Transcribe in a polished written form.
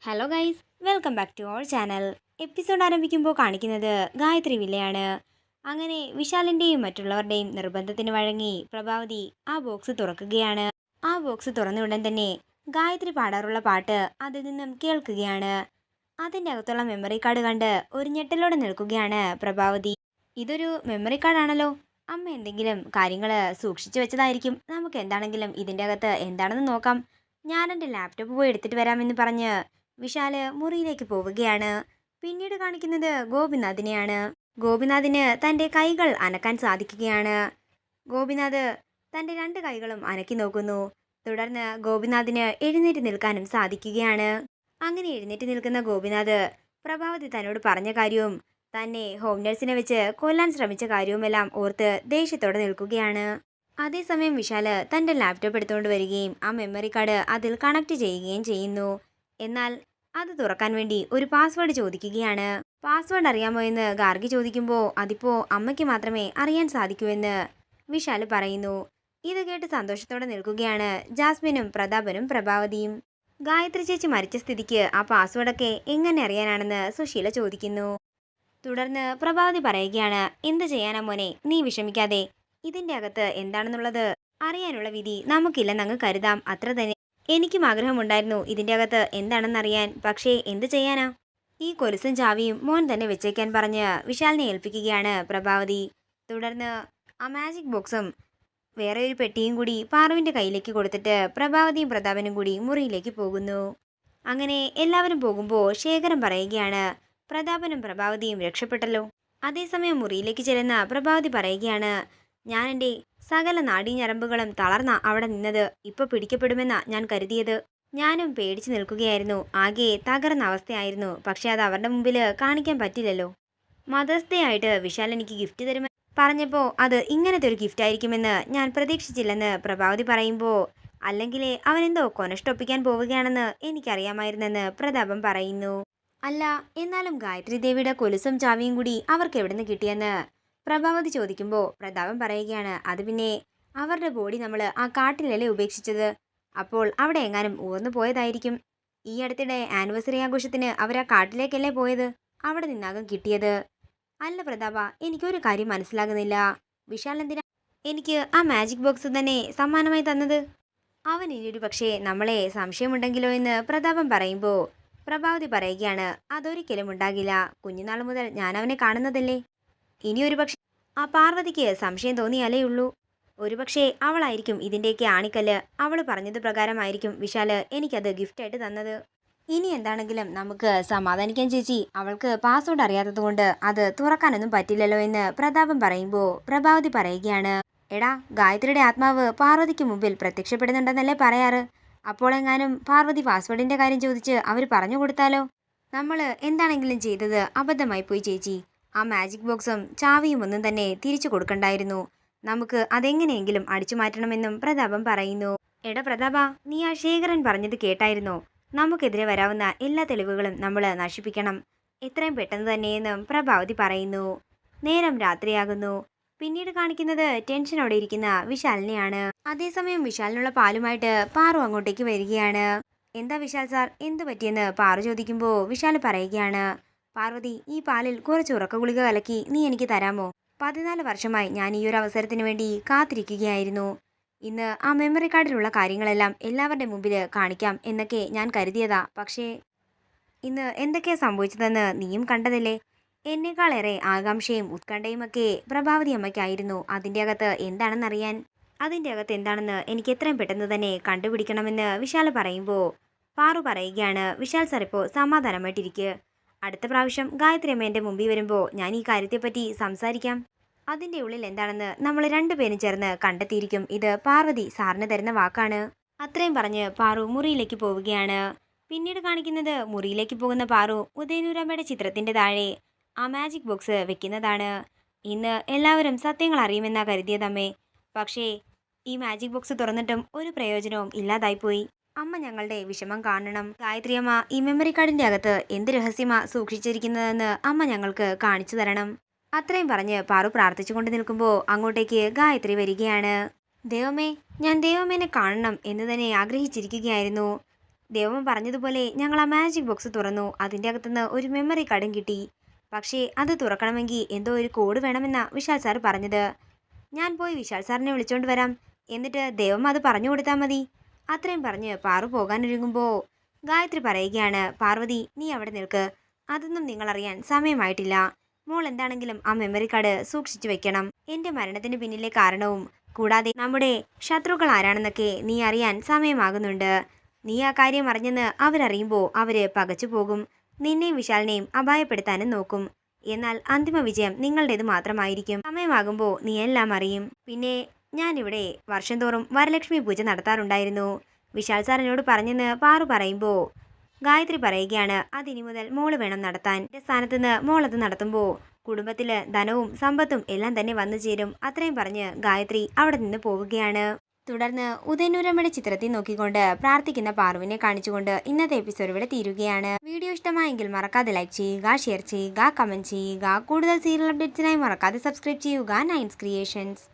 Hello guys, welcome back to our channel. Episode ആരംഭിക്കുമ്പോൾ കാണിക്കുന്നത് ഗായത്രി വില്ലയാണ്. അങ്ങനെ വിശാലിൻ്റെയും മറ്റുള്ളവരുടെയും നിർബന്ധത്തിന് വഴങ്ങി പ്രഭാവതി ആ ബോക്സ് തുറക്കുകയാണ്. ആ ബോക്സ് തുറന്ന ഉടൻ തന്നെ ഗായത്രി പാടാറുള്ള പാട്ട് അതിൽ നിന്നും കേൾക്കുകയാണ്. അതിൻ്റെ അകത്തുള്ള മെമ്മറി കാർഡ് കണ്ട് ഒരു ഞെട്ടലോടെ നിൽക്കുകയാണ് പ്രഭാവതി. ഇതൊരു മെമ്മറി കാർഡാണല്ലോ. അമ്മ എന്തെങ്കിലും കാര്യങ്ങൾ സൂക്ഷിച്ചു വെച്ചതായിരിക്കും. നമുക്ക് എന്താണെങ്കിലും ഇതിൻ്റെ അകത്ത് എന്താണെന്ന് നോക്കാം. ഞാൻ എൻ്റെ ലാപ്ടോപ്പ് പോയി എടുത്തിട്ട് വരാമെന്ന് പറഞ്ഞ് വിശാല് മുറിയിലേക്ക് പോവുകയാണ്. പിന്നീട് കാണിക്കുന്നത് ഗോപിനാഥിനെയാണ്. ഗോപിനാഥിന് തൻ്റെ കൈകൾ അനക്കാൻ സാധിക്കുകയാണ്. ഗോപിനാഥ് തൻ്റെ രണ്ട് കൈകളും അനക്കി നോക്കുന്നു. തുടർന്ന് ഗോപിനാഥിന് എഴുന്നേറ്റ് നിൽക്കാനും സാധിക്കുകയാണ്. അങ്ങനെ എഴുന്നേറ്റ് നിൽക്കുന്ന ഗോപിനാഥ് പ്രഭാവതി തന്നോട് പറഞ്ഞ കാര്യവും തന്നെ ഹോം നഴ്സിനെ വെച്ച് കൊല്ലാൻ ശ്രമിച്ച കാര്യവുമെല്ലാം ഓർത്ത് ദേഷ്യത്തോടെ നിൽക്കുകയാണ്. അതേസമയം വിശാല് തൻ്റെ ലാപ്ടോപ്പ് എടുത്തുകൊണ്ട് വരികയും ആ മെമ്മറി കാർഡ് അതിൽ കണക്ട് ചെയ്യുകയും ചെയ്യുന്നു. എന്നാൽ അത് തുറക്കാൻ വേണ്ടി ഒരു പാസ്വേഡ് ചോദിക്കുകയാണ്. പാസ്വേഡ് അറിയാമോ എന്ന് ഗാർഗി ചോദിക്കുമ്പോൾ അതിപ്പോ അമ്മയ്ക്ക് മാത്രമേ അറിയാൻ സാധിക്കൂ എന്ന് വിശാല് പറയുന്നു. ഇത് കേട്ട് സന്തോഷത്തോടെ നിൽക്കുകയാണ് ജാസ്മിനും പ്രതാപനും പ്രഭാവതിയും. ഗായത്രി ചേച്ചി മരിച്ച സ്ഥിതിക്ക് ആ പാസ്വേഡൊക്കെ എങ്ങനെ അറിയാനാണെന്ന് സുശീല ചോദിക്കുന്നു. തുടർന്ന് പ്രഭാവതി പറയുകയാണ്, എന്ത് ചെയ്യാനാ മോനെ, നീ വിഷമിക്കാതെ. ഇതിന്റെ അകത്ത് എന്താണെന്നുള്ളത് അറിയാനുള്ള വിധി നമുക്കില്ലെന്നങ്ങ് കരുതാം, അത്ര തന്നെ. എനിക്കും ആഗ്രഹമുണ്ടായിരുന്നു ഇതിൻ്റെ അകത്ത് എന്താണെന്നറിയാൻ. പക്ഷേ എന്ത് ചെയ്യാനാ. ഈ കൊലുസും ചാവിയും മോൻ തന്നെ വെച്ചേക്കാൻ പറഞ്ഞ് വിശാലിനെ ഏൽപ്പിക്കുകയാണ് പ്രഭാവതി. തുടർന്ന് ആ മാജിക് ബോക്സും വേറെ ഒരു പെട്ടിയും കൂടി പാറുവിൻ്റെ കയ്യിലേക്ക് കൊടുത്തിട്ട് പ്രഭാവതിയും പ്രതാപനും കൂടി മുറിയിലേക്ക് പോകുന്നു. അങ്ങനെ എല്ലാവരും പോകുമ്പോൾ ശേഖരൻ പറയുകയാണ്, പ്രതാപനും പ്രഭാവതിയും രക്ഷപ്പെട്ടല്ലോ. അതേസമയം മുറിയിലേക്ക് ചെല്ലുന്ന പ്രഭാവതി പറയുകയാണ്, ഞാൻ എൻ്റെ സകല നാഡീഞരമ്പുകളും തളർന്ന അവിടെ നിന്നത്. ഇപ്പൊ പിടിക്കപ്പെടുമെന്ന ഞാൻ കരുതിയത്. ഞാനും പേടിച്ചു നിൽക്കുകയായിരുന്നു. ആകെ തകർന്ന അവസ്ഥയായിരുന്നു. പക്ഷെ അത് അവരുടെ മുമ്പിൽ കാണിക്കാൻ പറ്റില്ലല്ലോ. മദേഴ്സ് ഡേ ആയിട്ട് വിശാൽ എനിക്ക് ഗിഫ്റ്റ് തരുമെന്ന് പറഞ്ഞപ്പോൾ അത് ഇങ്ങനത്തെ ഒരു ഗിഫ്റ്റ് ആയിരിക്കുമെന്ന് ഞാൻ പ്രതീക്ഷിച്ചില്ലെന്ന് പ്രഭാവതി പറയുമ്പോൾ, അല്ലെങ്കിലേ അവനെന്തോ കൊനഷ്ടൊപ്പിക്കാൻ പോവുകയാണെന്ന് എനിക്കറിയാമായിരുന്നെന്ന് പ്രതാപം പറയുന്നു. അല്ല, എന്നാലും ഗായത്രി ദേവിയുടെ കൊലുസും ചാവിയും കൂടി അവർക്ക് എവിടെ നിന്ന് കിട്ടിയെന്ന് പ്രഭാവതി ചോദിക്കുമ്പോൾ പ്രതാപൻ പറയുകയാണ്, അത് പിന്നെ അവരുടെ ബോഡി നമ്മൾ ആ കാട്ടിലല്ലേ ഉപേക്ഷിച്ചത്. അപ്പോൾ അവിടെ എങ്ങാനും ഊർന്നു പോയതായിരിക്കും. ഈ അടുത്തിടെ ആനിവേഴ്സറി ആഘോഷത്തിന് അവർ ആ കാട്ടിലേക്കല്ലേ പോയത്. അവിടെ നിന്നാകും കിട്ടിയത്. അല്ല പ്രതാപ, എനിക്കൊരു കാര്യം മനസ്സിലാകുന്നില്ല. വിശാൽ എന്തിനാ എനിക്ക് ആ മാജിക് ബോക്സ് തന്നെ സമ്മാനമായി തന്നത്? അവൻ ഇനിയൊരു പക്ഷേ നമ്മളെ സംശയമുണ്ടെങ്കിലോ എന്ന് പ്രതാപൻ പറയുമ്പോൾ പ്രഭാവതി പറയുകയാണ്, അതൊരിക്കലും ഉണ്ടാകില്ല. കുഞ്ഞുനാൾ മുതൽ ഞാൻ അവനെ കാണുന്നതല്ലേ. ഇനിയൊരു പക്ഷേ ആ പാർവതിക്ക് സംശയം തോന്നിയാലേ ഉള്ളൂ. ഒരുപക്ഷെ അവളായിരിക്കും ഇതിൻ്റെയൊക്കെ ആണിക്കല്ല്. അവൾ പറഞ്ഞത് പ്രകാരമായിരിക്കും വിശാല് എനിക്കത് ഗിഫ്റ്റായിട്ട് തന്നത്. ഇനി എന്താണെങ്കിലും നമുക്ക് സമാധാനിക്കാൻ ചേച്ചി. അവൾക്ക് പാസ്വേഡ് അറിയാത്തത് കൊണ്ട് അത് തുറക്കാനൊന്നും പറ്റില്ലല്ലോ എന്ന് പ്രതാപൻ പറയുമ്പോൾ പ്രഭാവതി പറയുകയാണ്, എടാ, ഗായത്രിയുടെ ആത്മാവ് പാർവതിക്ക് മുമ്പിൽ പ്രത്യക്ഷപ്പെടുന്നുണ്ടെന്നല്ലേ പറയാറ്. അപ്പോൾ എങ്ങാനും പാർവതി പാസ്വേഡിൻ്റെ കാര്യം ചോദിച്ച് അവർ പറഞ്ഞു കൊടുത്താലോ? നമ്മൾ എന്താണെങ്കിലും ചെയ്തത് അബദ്ധമായി പോയി ചേച്ചി. ആ മാജിക് ബോക്സും ചാവിയും ഒന്നും തന്നെ തിരിച്ചു കൊടുക്കണ്ടായിരുന്നു. നമുക്ക് അതെങ്ങനെയെങ്കിലും അടിച്ചു മാറ്റണമെന്നും പ്രതാപം പറയുന്നു. എടാ പ്രതാപ, നീ ആ ശേഖരൻ പറഞ്ഞത് കേട്ടായിരുന്നോ? നമുക്കെതിരെ വരാവുന്ന എല്ലാ തെളിവുകളും നമ്മൾ നശിപ്പിക്കണം, എത്രയും പെട്ടെന്ന് തന്നെയെന്നും പ്രഭാവതി പറയുന്നു. നേരം രാത്രിയാകുന്നു. പിന്നീട് കാണിക്കുന്നത് ടെൻഷനോടെ ഇരിക്കുന്ന വിശാലിനെയാണ്. അതേസമയം വിശാലിനുള്ള പാലുമായിട്ട് പാറു അങ്ങോട്ടേക്ക് വരികയാണ്. എന്താ വിശാൽ സാർ, എന്തു പറ്റിയെന്ന് പാറു ചോദിക്കുമ്പോൾ വിശാൽ പറയുകയാണ്, പാർവതി, ഈ പാലിൽ കുറച്ച് ഉറക്ക ഗുളിക കലക്കി നീ എനിക്ക് തരാമോ? 14 വർഷമായി ഞാൻ ഈ ഒരു അവസരത്തിന് വേണ്ടി കാത്തിരിക്കുകയായിരുന്നു. ഇന്ന് ആ മെമ്മറി കാർഡിലുള്ള കാര്യങ്ങളെല്ലാം എല്ലാവരുടെ മുമ്പിൽ കാണിക്കാം എന്നൊക്കെ ഞാൻ കരുതിയതാ. പക്ഷേ ഇന്ന് എന്തൊക്കെയാ സംഭവിച്ചതെന്ന് നീയും കണ്ടതല്ലേ. എന്നേക്കാളേറെ ആകാംക്ഷയും ഉത്കണ്ഠയും ഒക്കെ പ്രഭാവതി അമ്മയ്ക്കായിരുന്നു. അതിൻ്റെ അകത്ത് എന്താണെന്നറിയാൻ. അതിൻ്റെ അകത്ത് എന്താണെന്ന് എനിക്ക് എത്രയും പെട്ടെന്ന് തന്നെ കണ്ടുപിടിക്കണമെന്ന് വിശാൽ പറയുമ്പോൾ പാറു പറയുകയാണ്, വിശാൽ സാർ ഇപ്പോൾ സമാധാനമായിട്ടിരിക്കുക. അടുത്ത പ്രാവശ്യം ഗായത്രി അമ്മ എൻ്റെ മുമ്പിൽ വരുമ്പോൾ ഞാൻ ഈ കാര്യത്തെപ്പറ്റി സംസാരിക്കാം. അതിൻ്റെ ഉള്ളിൽ എന്താണെന്ന് നമ്മൾ രണ്ടുപേരും ചേർന്ന് കണ്ടെത്തിയിരിക്കും. ഇത് പാർവതി സാറിന് തരുന്ന വാക്കാണ്. അത്രയും പറഞ്ഞ് പാറു മുറിയിലേക്ക് പോവുകയാണ്. പിന്നീട് കാണിക്കുന്നത് മുറിയിലേക്ക് പോകുന്ന പാറു ഉദയനൂരമ്മയുടെ ചിത്രത്തിൻ്റെ താഴെ ആ മാജിക് ബോക്സ് വെക്കുന്നതാണ്. ഇന്ന് എല്ലാവരും സത്യങ്ങൾ അറിയുമെന്നാ കരുതിയതമ്മേ. പക്ഷേ ഈ മാജിക് ബോക്സ് തുറന്നിട്ടും ഒരു പ്രയോജനവും ഇല്ലാതായിപ്പോയി. അമ്മ ഞങ്ങളുടെ വിഷമം കാണണം. ഗായത്രിയമ്മ ഈ മെമ്മറി കാർഡിൻ്റെ അകത്ത് എന്ത് രഹസ്യമാ സൂക്ഷിച്ചിരിക്കുന്നതെന്ന് അമ്മ ഞങ്ങൾക്ക് കാണിച്ചു തരണം. അത്രയും പറഞ്ഞ് പാറു പ്രാർത്ഥിച്ചുകൊണ്ട് നിൽക്കുമ്പോൾ അങ്ങോട്ടേക്ക് ഗായത്രി വരികയാണ്. ദൈവമേ, ഞാൻ ദൈവമേനെ കാണണം എന്ന് തന്നെ ആഗ്രഹിച്ചിരിക്കുകയായിരുന്നു. ദേവൻ പറഞ്ഞതുപോലെ ഞങ്ങൾ ആ മാജിക് ബോക്സ് തുറന്നു. അതിൻ്റെ അകത്തുനിന്ന് ഒരു മെമ്മറി കാർഡും കിട്ടി. പക്ഷേ അത് തുറക്കണമെങ്കിൽ എന്തോ ഒരു കോഡ് വേണമെന്നാ വിശാൽ സാർ പറഞ്ഞത്. ഞാൻ പോയി വിശാൽ സാറിനെ വിളിച്ചോണ്ട് വരാം. എന്നിട്ട് ദേവം അത് പറഞ്ഞു കൊടുത്താൽ മതി. അത്രയും പറഞ്ഞ് പാറു പോകാനൊരുങ്ങുമ്പോൾ ഗായത്രി പറയുകയാണ്, പാർവതി നീ അവിടെ നിൽക്ക്. അതൊന്നും നിങ്ങളറിയാൻ സമയമായിട്ടില്ല. മോൾ എന്താണെങ്കിലും ആ മെമ്മറി കാർഡ് സൂക്ഷിച്ചു വെക്കണം. എൻ്റെ മരണത്തിന് പിന്നിലെ കാരണവും കൂടാതെ നമ്മുടെ ശത്രുക്കൾ ആരാണെന്നൊക്കെ നീ അറിയാൻ സമയമാകുന്നുണ്ട്. നീ ആ കാര്യം അറിഞ്ഞെന്ന് അവരറിയുമ്പോൾ അവര് പകച്ചു പോകും. നിന്നെയും വിശാലിനെയും അപായപ്പെടുത്താനും നോക്കും. എന്നാൽ അന്തിമ വിജയം നിങ്ങളുടേത് മാത്രമായിരിക്കും. സമയമാകുമ്പോൾ നീ എല്ലാം അറിയും. പിന്നെ ഞാനിവിടെ വർഷം തോറും വരലക്ഷ്മി പൂജ നടത്താറുണ്ടായിരുന്നു. വിശാൽ സാർ എന്നോട് പറഞ്ഞെന്ന് പാറു പറയുമ്പോൾ ഗായത്രി പറയുകയാണ്, അതിനി മുതൽ മോള് വേണം നടത്താൻ. എൻ്റെ സ്ഥാനത്ത് നിന്ന് മോളത് നടത്തുമ്പോൾ കുടുംബത്തില് ധനവും സമ്പത്തും എല്ലാം തന്നെ വന്നു ചേരും. അത്രയും പറഞ്ഞ് ഗായത്രി അവിടെ നിന്ന് പോവുകയാണ്. തുടർന്ന് ഉദയനൂരമ്മയുടെ ചിത്രത്തിൽ നോക്കിക്കൊണ്ട് പ്രാർത്ഥിക്കുന്ന പാറുവിനെ കാണിച്ചുകൊണ്ട് ഇന്നത്തെ എപ്പിസോഡ് ഇവിടെ തീരുകയാണ്. വീഡിയോ ഇഷ്ടമായെങ്കിൽ മറക്കാതെ ലൈക്ക് ചെയ്യുക, ഷെയർ ചെയ്യുക, കമൻറ്റ് ചെയ്യുക. കൂടുതൽ സീരിയൽ അപ്ഡേറ്റ്സിനായി മറക്കാതെ സബ്സ്ക്രൈബ് ചെയ്യുക നയൻസ് ക്രിയേഷൻസ്.